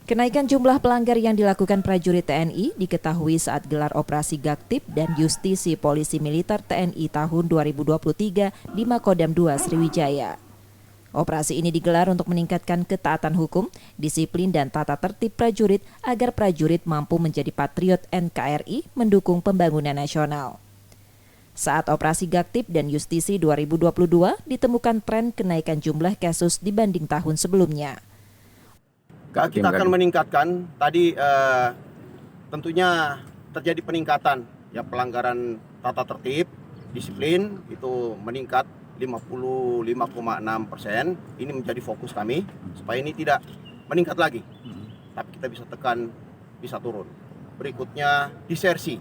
Kenaikan jumlah pelanggar yang dilakukan prajurit TNI diketahui saat gelar operasi Gaktip dan Justisi Polisi Militer TNI tahun 2023 di Makodam 2 Sriwijaya. Operasi ini digelar untuk meningkatkan ketaatan hukum, disiplin dan tata tertib prajurit agar prajurit mampu menjadi patriot NKRI mendukung pembangunan nasional. Saat operasi Gaktip dan Justisi 2022 ditemukan tren kenaikan jumlah kasus dibanding tahun sebelumnya. Kita akan meningkatkan tadi tentunya terjadi peningkatan ya pelanggaran tata tertib, disiplin itu meningkat 55,6%. Ini menjadi fokus kami supaya ini tidak meningkat lagi. Tapi kita bisa tekan, bisa turun. Berikutnya disersi.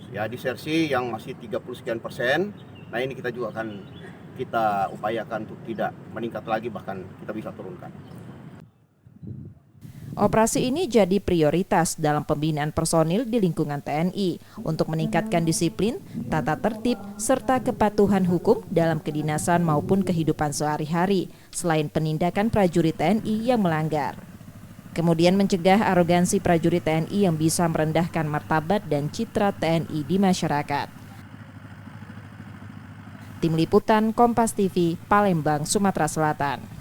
Ya, disersi yang masih 30 sekian persen. Nah, ini kita juga akan kita upayakan untuk tidak meningkat lagi, bahkan kita bisa turunkan. Operasi ini jadi prioritas dalam pembinaan personil di lingkungan TNI untuk meningkatkan disiplin, tata tertib, serta kepatuhan hukum dalam kedinasan maupun kehidupan sehari-hari, selain penindakan prajurit TNI yang melanggar. Kemudian mencegah arogansi prajurit TNI yang bisa merendahkan martabat dan citra TNI di masyarakat. Tim Liputan Kompas TV, Palembang, Sumatera Selatan.